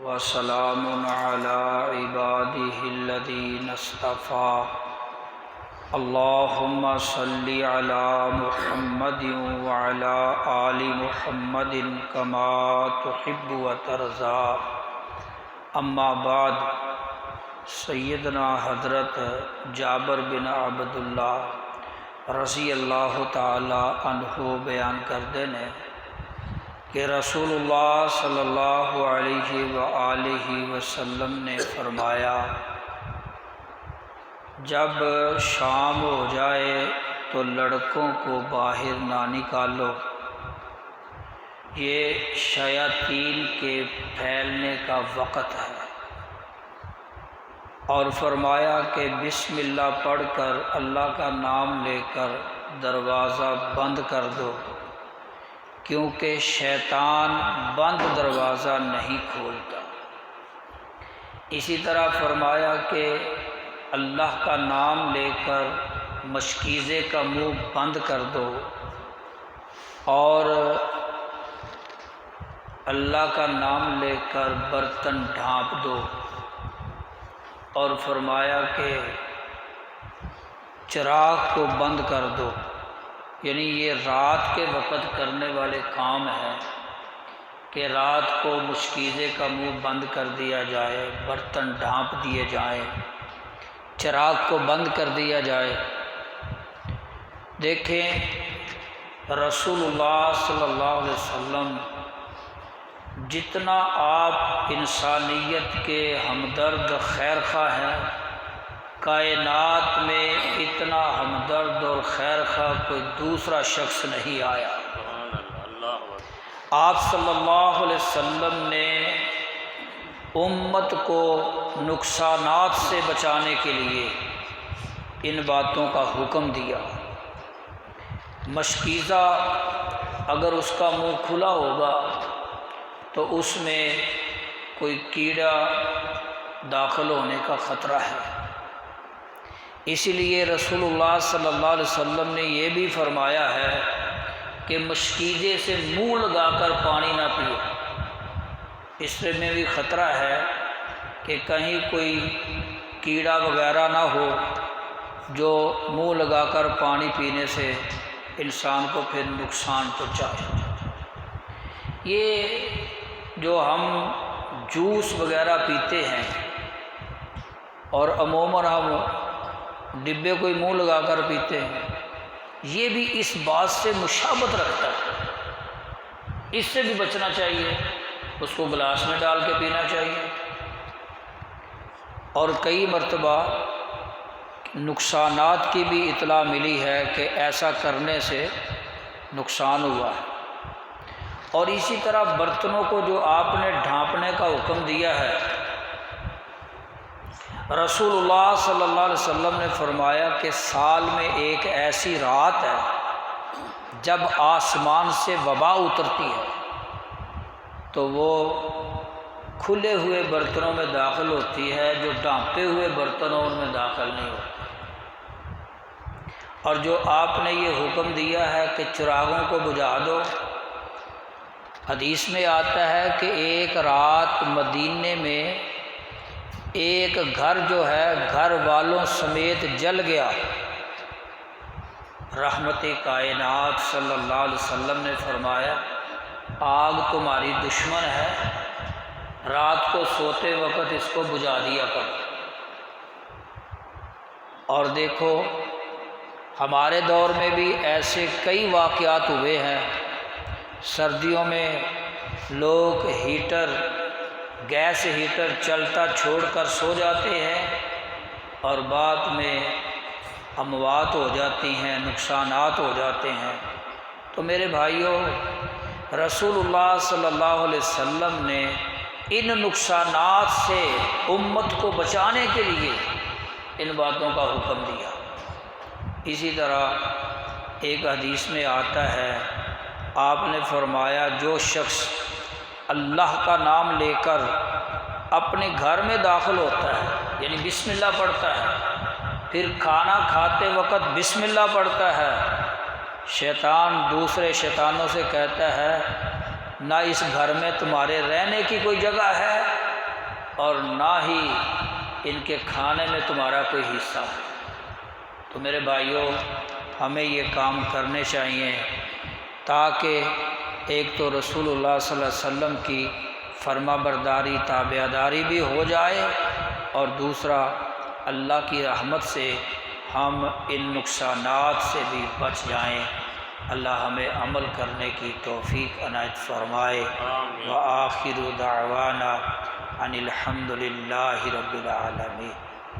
وسلام علی عباده الذین اصطفیٰ اللہم صل علی محمد وعلی آل محمد کما تحب و ترضی اما بعد۔ سیدنا حضرت جابر بن عبداللہ رضی اللہ تعالی عنہ بیان کردے نے کہ رسول اللہ صلی اللہ علیہ وآلہ وسلم نے فرمایا، جب شام ہو جائے تو لڑکوں کو باہر نہ نکالو، یہ شیاطین کے پھیلنے کا وقت ہے، اور فرمایا کہ بسم اللہ پڑھ کر اللہ کا نام لے کر دروازہ بند کر دو، کیونکہ شیطان بند دروازہ نہیں کھولتا۔ اسی طرح فرمایا کہ اللہ کا نام لے کر مشکیزے کا منہ بند کر دو اور اللہ کا نام لے کر برتن ڈھانپ دو، اور فرمایا کہ چراغ کو بند کر دو، یعنی یہ رات کے وقت کرنے والے کام ہیں کہ رات کو مشکیزے کا منہ بند کر دیا جائے، برتن ڈھانپ دیے جائیں، چراغ کو بند کر دیا جائے۔ دیکھیں رسول اللہ صلی اللہ علیہ وسلم جتنا آپ انسانیت کے ہمدرد خیرخواہ ہیں، کائنات میں اتنا ہمدرد اور خیرخواہ کوئی دوسرا شخص نہیں آیا۔ آپ صلی اللہ علیہ وسلم نے امت کو نقصانات سے بچانے کے لیے ان باتوں کا حکم دیا۔ مشکیزہ اگر اس کا منہ کھلا ہوگا تو اس میں کوئی کیڑا داخل ہونے کا خطرہ ہے، اسی لیے رسول اللہ صلی اللہ علیہ وسلم نے یہ بھی فرمایا ہے کہ مشکیزے سے منہ لگا کر پانی نہ پیو، اس میں بھی خطرہ ہے کہ کہیں کوئی کیڑا وغیرہ نہ ہو جو منہ لگا کر پانی پینے سے انسان کو پھر نقصان پہنچائے۔ یہ جو ہم جوس وغیرہ پیتے ہیں اور عموماً ہم ڈبے کوئی منہ لگا کر پیتے ہیں، یہ بھی اس بات سے مشابہت رکھتا ہے، اس سے بھی بچنا چاہیے، اس کو گلاس میں ڈال کے پینا چاہیے۔ اور کئی مرتبہ نقصانات کی بھی اطلاع ملی ہے کہ ایسا کرنے سے نقصان ہوا ہے۔ اور اسی طرح برتنوں کو جو آپ نے ڈھانپنے کا حکم دیا ہے، رسول اللہ صلی اللہ علیہ وسلم نے فرمایا کہ سال میں ایک ایسی رات ہے جب آسمان سے وبا اترتی ہے تو وہ کھلے ہوئے برتنوں میں داخل ہوتی ہے، جو ڈھانپے ہوئے برتن ان میں داخل نہیں ہوتی۔ اور جو آپ نے یہ حکم دیا ہے کہ چراغوں کو بجھا دو، حدیث میں آتا ہے کہ ایک رات مدینے میں ایک گھر جو ہے گھر والوں سمیت جل گیا۔ رحمت کائنات صلی اللہ علیہ وسلم نے فرمایا، آگ تمہاری دشمن ہے، رات کو سوتے وقت اس کو بجھا دیا کرو۔ اور دیکھو ہمارے دور میں بھی ایسے کئی واقعات ہوئے ہیں، سردیوں میں لوگ گیس ہیٹر چلتا چھوڑ کر سو جاتے ہیں اور بعد میں اموات ہو جاتی ہیں، نقصانات ہو جاتے ہیں۔ تو میرے بھائیوں، رسول اللہ صلی اللہ علیہ وسلم نے ان نقصانات سے امت کو بچانے کے لیے ان باتوں کا حکم دیا۔ اسی طرح ایک حدیث میں آتا ہے، آپ نے فرمایا جو شخص اللہ کا نام لے کر اپنے گھر میں داخل ہوتا ہے، یعنی بسم اللہ پڑھتا ہے، پھر کھانا کھاتے وقت بسم اللہ پڑھتا ہے، شیطان دوسرے شیطانوں سے کہتا ہے نہ اس گھر میں تمہارے رہنے کی کوئی جگہ ہے اور نہ ہی ان کے کھانے میں تمہارا کوئی حصہ ہے۔ تو میرے بھائیوں، ہمیں یہ کام کرنے چاہیے تاکہ ایک تو رسول اللہ صلی اللہ علیہ وسلم کی فرما برداری تابعداری بھی ہو جائے، اور دوسرا اللہ کی رحمت سے ہم ان نقصانات سے بھی بچ جائیں۔ اللہ ہمیں عمل کرنے کی توفیق عنایت فرمائے۔ وآخر دعوانا ان الحمد للہ رب العالمین۔